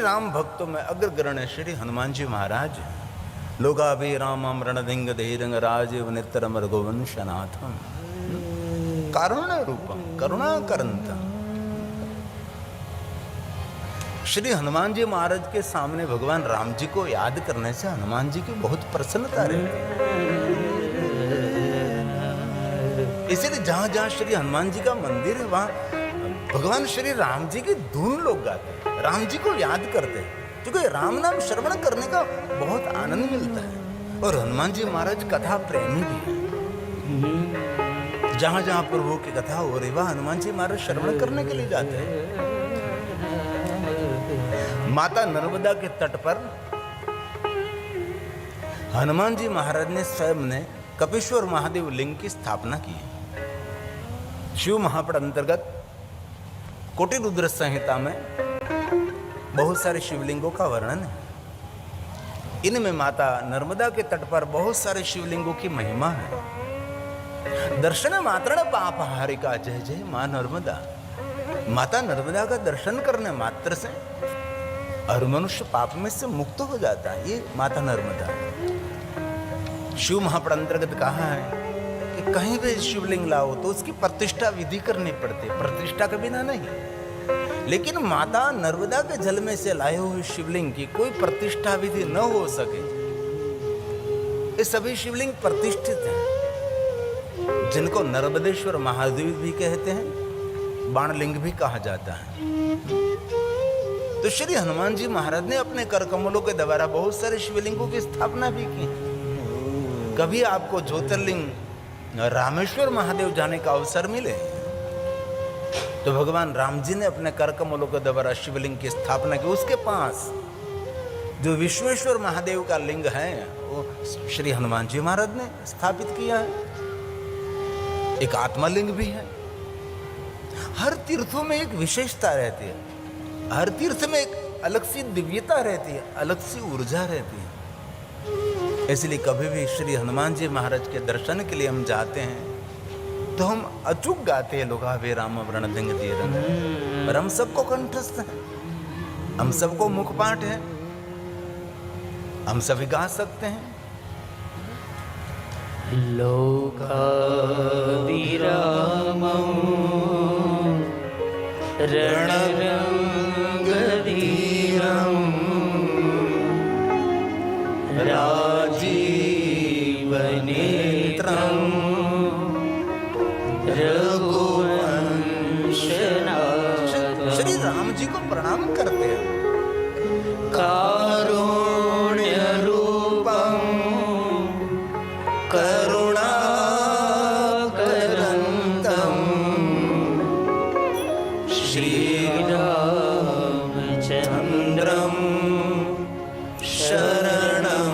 राम भक्तों में अग्रगण्य श्री हनुमान जी महाराज। लोकाभि रामम रणधिंग धीरंग राजीव नित्यरम रघुवंशनाथम कारुण्य रूपम करुणाकरंतम। श्री हनुमान जी महाराज के सामने भगवान राम जी को याद करने से हनुमान जी की बहुत प्रसन्नता रहती है। इसलिए जहां जहां श्री हनुमान जी का मंदिर है वहां भगवान श्री राम जी की धुन लोग गाते हैं, राम जी को याद करते हैं, क्योंकि राम नाम श्रवण करने का बहुत आनंद मिलता है। और हनुमान जी महाराज कथा प्रेमी भी है। जहां जहां प्रभु की कथा हो रही वहां हनुमान जी महाराज श्रवण करने के लिए जाते हैं। माता नर्मदा के तट पर हनुमान जी महाराज ने स्वयं ने कपिश्वर महादेव लिंग की स्थापना की है। शिव महापुराण अंतर्गत कोटि रुद्र संहिता में बहुत सारे शिवलिंगों का वर्णन है। इनमें माता नर्मदा के तट पर बहुत सारे शिवलिंगों की महिमा है। दर्शन मात्र पाप हारिका जय जय मां नर्मदा। माता नर्मदा का दर्शन करने मात्र से और मनुष्य पाप में से मुक्त हो जाता है। ये माता नर्मदा। शिव महापुराण अंतर्गत कहा है कि कहीं भी शिवलिंग लाओ तो उसकी प्रतिष्ठा विधि करनी पड़ती है, प्रतिष्ठा के बिना नहीं। लेकिन माता नर्मदा के जल में से लाए हुए शिवलिंग की कोई प्रतिष्ठा विधि न हो सके। ये सभी शिवलिंग प्रतिष्ठित हैं, जिनको नर्मदेश्वर महादेव भी कहते हैं, बाणलिंग भी कहा जाता है। तो श्री हनुमान जी महाराज ने अपने कर कमलों के द्वारा बहुत सारे शिवलिंगों की स्थापना भी की। कभी आपको ज्योतिर्लिंग रामेश्वर महादेव जाने का अवसर मिले तो भगवान राम जी ने अपने कर कमलों के द्वारा शिवलिंग की स्थापना की। उसके पास जो विश्वेश्वर महादेव का लिंग है वो श्री हनुमान जी महाराज ने स्थापित किया है। एक आत्मलिंग भी है। हर तीर्थों में एक विशेषता रहती है, हर तीर्थ में एक अलग सी दिव्यता रहती है, अलग सी ऊर्जा रहती है। इसलिए कभी भी श्री हनुमान जी महाराज के दर्शन के लिए हम जाते हैं तो हम अचूक गाते हैं लोकाभि राम रणधिंग धीरंग। और हम सबको कंठस्थ है, हम सबको मुखपाठ है, हम सभी गा सकते हैं। लोकाभि रामं रणधिंग धीरं राजीव नेत्रं रघुवंशनाथं। श्री राम जी को प्रणाम करते हैं। कारुण्य रूपं करुणाकरंतं श्रीरामचंद्रं शरणं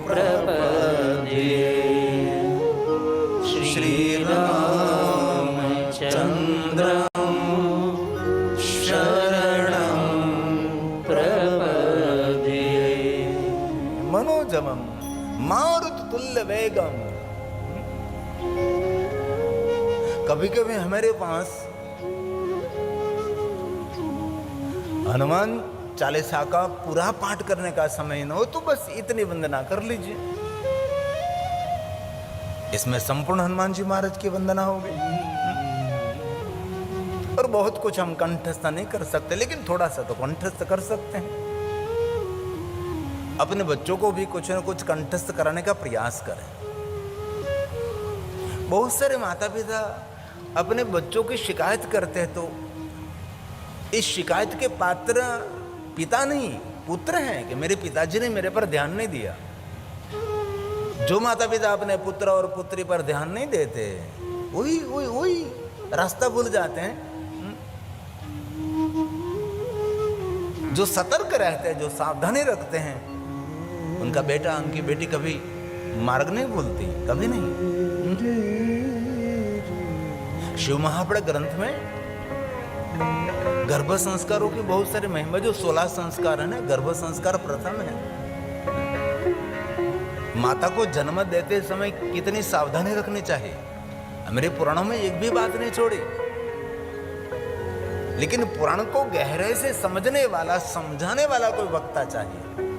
प्रपद्ये। श्रीरामचंद्रं शरणं प्रपद्ये। मनोजमम मारुततुल्य वेगम। कभी कभी हमारे पास हनुमान चालीसा का पूरा पाठ करने का समय न हो तो बस इतनी वंदना कर लीजिए। इसमें संपूर्ण हनुमान जी महाराज की वंदना होगी। और बहुत कुछ हम कंठस्थ नहीं कर सकते, लेकिन थोड़ा सा तो कंठस्थ कर सकते हैं। अपने बच्चों को भी कुछ न कुछ कंठस्थ कराने का प्रयास करें। बहुत सारे माता पिता अपने बच्चों की शिकायत करते हैं तो इस शिकायत के पात्र पिता नहीं पुत्र हैं कि मेरे पिताजी ने मेरे पर ध्यान नहीं दिया। जो माता पिता अपने पुत्र और पुत्री पर ध्यान नहीं देते वही रास्ता भूल जाते हैं। जो सतर्क रहते हैं, जो सावधानी रखते हैं, उनका बेटा उनकी बेटी कभी मार्ग नहीं भूलती, कभी नहीं। शिव महापुराण ग्रंथ में गर्भ संस्कारों की बहुत सारी महिमा, जो 16 संस्कार है ना, गर्भ संस्कार प्रथम है। माता को जन्म देते समय कितनी सावधानी रखनी चाहिए, मेरे पुराणों में एक भी बात नहीं छोड़ी। लेकिन पुराण को गहरे से समझने वाला, समझाने वाला कोई वक्ता चाहिए।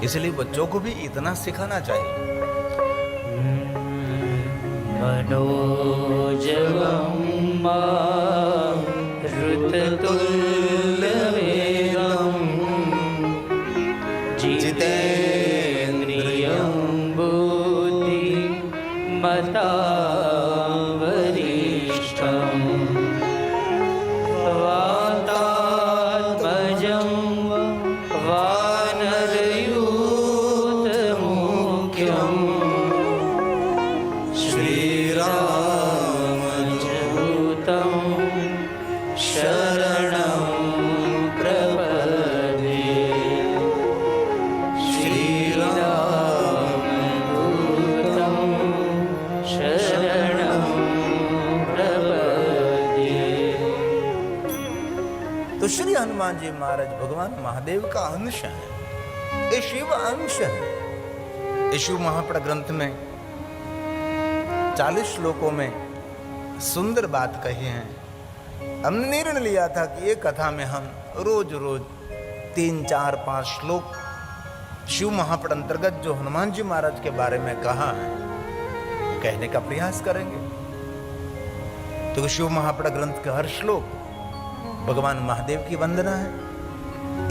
इसलिए बच्चों को भी इतना सिखाना चाहिए। मनोजवं मारुततुल्यवेगं जितेन्द्रियं बुद्धिमतावरिष्ठम् वातात्मजं वानरयूथमुख्यं श्रीरामदूतं शरणं प्रपद्ये। श्रीरामदूतं शरणं प्रपद्ये। तो श्री हनुमान जी महाराज भगवान महादेव का अंश है, ये शिव अंश है। ये शिव महापड़ ग्रंथ में 40 श्लोकों में सुंदर बात कही है। हमने निर्णय लिया था कि ये कथा में हम रोज रोज 3, 4, 5 श्लोक शिव महापड़ अंतर्गत जो हनुमान जी महाराज के बारे में कहा है कहने का प्रयास करेंगे। तो शिव महापड़ ग्रंथ का हर श्लोक भगवान महादेव की वंदना है।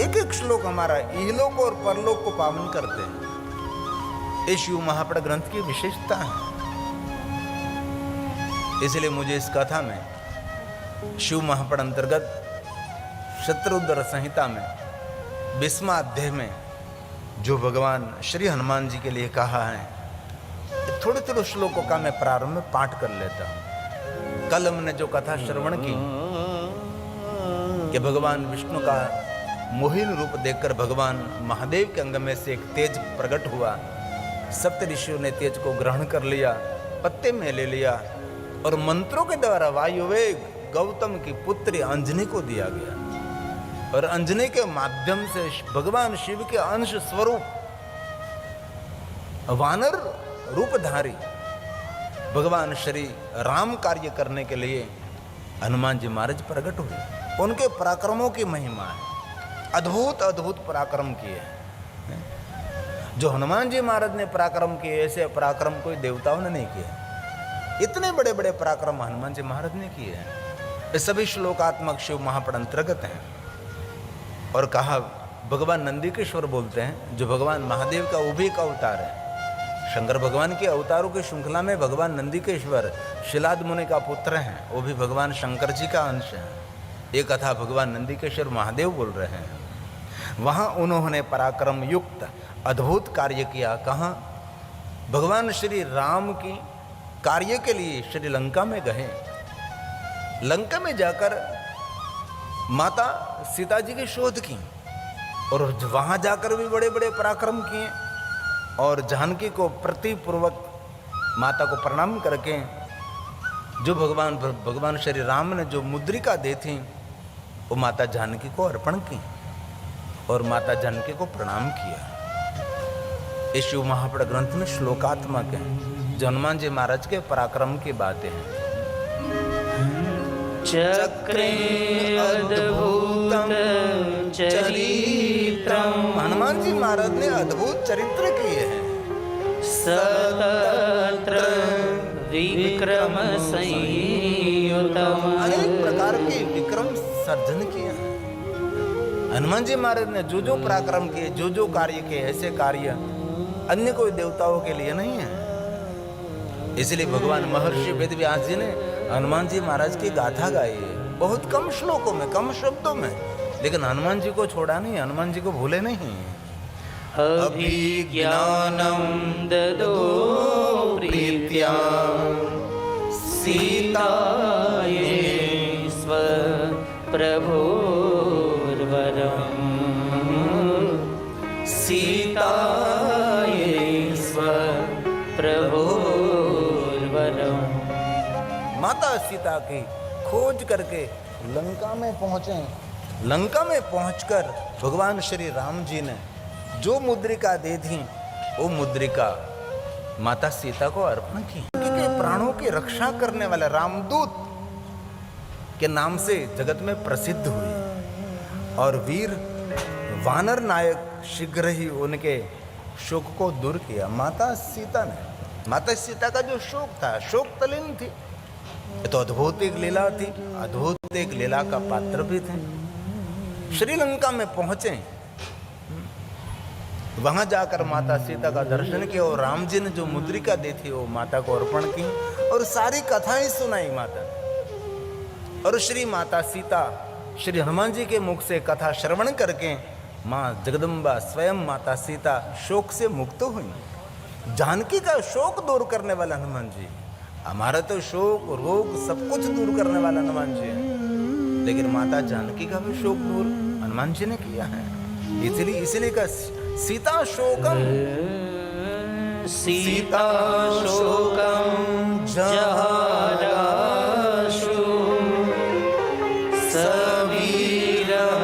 एक एक श्लोक हमारा इहलोक और परलोक को पावन करते हैं। ये शिव महापड़ ग्रंथ की विशेषता है। इसलिए मुझे इस कथा में शिव महापड़ अंतर्गत शत्रुद्र संहिता में 20वां अध्याय में जो भगवान श्री हनुमान जी के लिए कहा है, थोड़े थोड़े श्लोकों का मैं प्रारंभ में पाठ कर लेता हूं। कल हमने जो कथा श्रवण की कि भगवान विष्णु का मोहिनी रूप देखकर भगवान महादेव के अंग में से एक तेज प्रकट हुआ। सप्त ऋषियों ने तेज को ग्रहण कर लिया, पत्ते में ले लिया और मंत्रों के द्वारा वायुवेग गौतम की पुत्री अंजनी को दिया गया। और अंजनी के माध्यम से भगवान शिव के अंश स्वरूप वानर रूपधारी भगवान श्री राम कार्य करने के लिए हनुमान जी महाराज प्रकट हुए। उनके पराक्रमों की महिमा है, अद्भुत अद्भुत पराक्रम किए। जो हनुमान जी महाराज ने पराक्रम किए, ऐसे पराक्रम कोई देवताओं ने नहीं किए। इतने बड़े बड़े पराक्रम हनुमान जी महाराज ने किए हैं। ये सभी श्लोकात्मक शिव महापड़ अंतर्गत हैं। और कहा भगवान नंदीकेश्वर बोलते हैं, जो भगवान महादेव का वो भी एक अवतार है। शंकर भगवान के अवतारों की श्रृंखला में भगवान नंदीकेश्वर शिलाद मुनि का पुत्र हैं, वो भी भगवान शंकर जी का अंश है। ये कथा भगवान नंदीकेश्वर महादेव बोल रहे हैं। वहाँ उन्होंने पराक्रम युक्त अद्भुत कार्य किया। कहाँ? भगवान श्री राम की कार्य के लिए श्रीलंका में गए। लंका में जाकर माता सीता जी की शोध की और वहाँ जाकर भी बड़े बड़े पराक्रम किए। और जानकी को प्रतिपूर्वक माता को प्रणाम करके जो भगवान श्री राम ने जो मुद्रिका दी थी वो माता जानकी को अर्पण की और माता जानकी को प्रणाम किया। इस शिव महापड़ ग्रंथ में श्लोकात्मक है, जो हनुमान जी महाराज के पराक्रम की बातें हैं। चक्रे अद्भुतं चरित्रं, हनुमान जी महाराज ने अद्भुत चरित्र किए हैं। सतत्र विक्रम संयुतम्, अनेक प्रकार के विक्रम सर्जन किए हैं। हनुमान जी महाराज ने जो जो पराक्रम किए, जो जो कार्य किए, ऐसे कार्य अन्य कोई देवताओं के लिए नहीं है। इसलिए भगवान महर्षि वेदव्यास जी ने हनुमान जी महाराज की गाथा गाई है, बहुत कम श्लोकों में, कम शब्दों में, लेकिन हनुमान जी को छोड़ा नहीं, हनुमान जी को भूले नहीं। अभिज्ञानं ददो प्रीत्या सीतायै स्वप्रभोर्वरम्, सीतायै स्वप्रभोर्वरम्। माता सीता की खोज करके लंका में पहुंचे। लंका में पहुंचकर भगवान श्री राम जी ने जो मुद्रिका दी थी वो मुद्रिका माता सीता को अर्पण की। क्योंकि प्राणों की रक्षा करने वाले रामदूत के नाम से जगत में प्रसिद्ध हुई और वीर वानर नायक शीघ्र ही उनके शोक को दूर किया। माता सीता का जो शोक था, शोक तलीन थी। ये तो अद्भुत एक लीला थी, अद्भुत एक लीला का पात्र भी थे। श्रीलंका में पहुंचे, वहां जाकर माता सीता का दर्शन किया और राम जी ने जो मुद्रिका दी थी वो माता को अर्पण की और सारी कथाएं सुनाई माता ने। और श्री माता सीता श्री हनुमान जी के मुख से कथा श्रवण करके माँ जगदम्बा स्वयं माता सीता शोक से मुक्त हुई। जानकी का शोक दूर करने वाला हनुमान जी, हमारा तो शोक रोग सब कुछ दूर करने वाला हनुमान जी है, लेकिन माता जानकी का भी शोक दूर हनुमान जी ने किया है। इसलिए का सीता शोकम जहाराशु सवीरः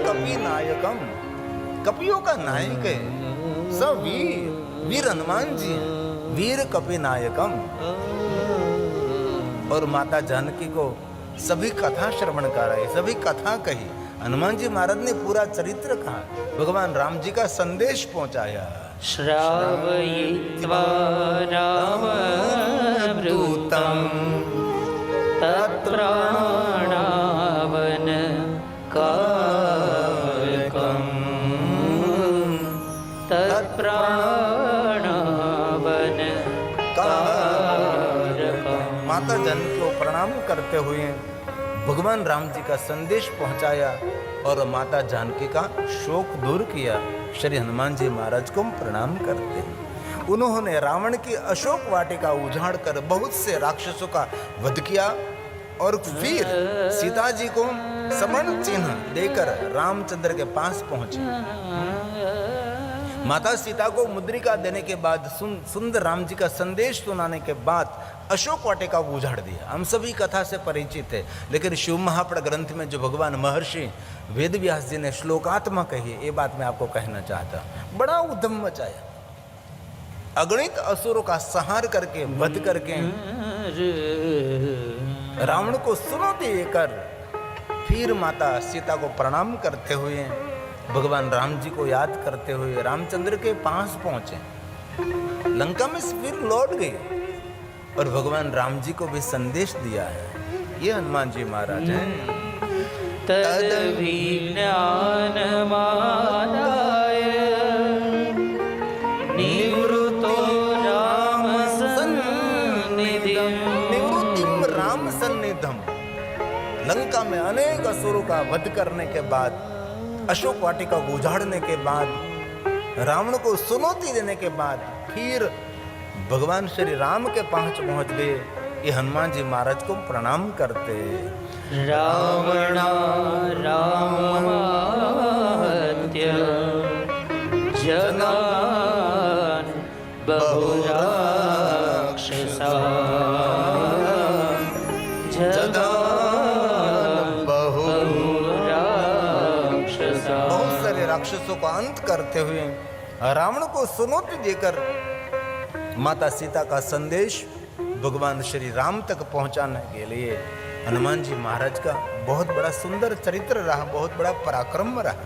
कपिनायकम, कपियों का नायक है सवीर, वीर हनुमान जी हैं, वीर कपिनायकम। और माता जानकी को सभी कथा श्रवण कराई, सभी कथा कही। हनुमान जी महाराज ने पूरा चरित्र कहा, भगवान राम जी का संदेश पहुंचाया। श्रावयित्वा रामदूतं तत्प्राणावन कारकम् तत्प्राणावन कारकम्। माता जानकी को प्रणाम करते हुए भगवान राम जी का संदेश पहुंचाया और माता जानकी का शोक दूर किया। श्री हनुमान जी महाराज को प्रणाम करते हैं। उन्होंने रावण की अशोक वाटिका उजाड़ कर बहुत से राक्षसों का वध किया और फिर सीता जी को समन चिन्ह देकर रामचंद्र के पास पहुंचे। माता सीता को मुद्रिका देने के बाद, सुंदर राम जी का संदेश सुनाने के बाद अशोक वाटिका को उजाड़ दिया। हम सभी कथा से परिचित है, लेकिन शिव महापुराण ग्रंथ में जो भगवान महर्षि वेद व्यास जी ने श्लोकात्मक कही, ये बात मैं आपको कहना चाहता। बड़ा उद्यम मचाया, अगणित असुरों का संहार करके, वध करके, रावण को चुनौती देकर फिर माता सीता को प्रणाम करते हुए, भगवान राम जी को याद करते हुए रामचंद्र के पास पहुंचे। लंका में फिर लौट गए और भगवान राम जी को भी संदेश दिया है। ये हनुमान जी महाराज हैं। तद्विज्ञानमादाय निवृतो राम सन्निधिं, निवृत्तिम राम सन्निधम। लंका में अनेक असुरों का वध करने के बाद, अशोक वाटिका को उजाड़ने के बाद, रावण को चुनौती देने के बाद फिर भगवान श्री राम के पास पहुंच गए। ये हनुमान जी महाराज को प्रणाम करते। रावणा राममाहत्य जगान् बहुराक्षसा, जगान् बहुराक्षसा। बहुत सारे राक्षसों का अंत करते हुए रावण को चुनौती देकर माता सीता का संदेश भगवान श्री राम तक पहुंचाने के लिए हनुमान जी महाराज का बहुत बड़ा सुंदर चरित्र रहा, बहुत बड़ा पराक्रम रहा।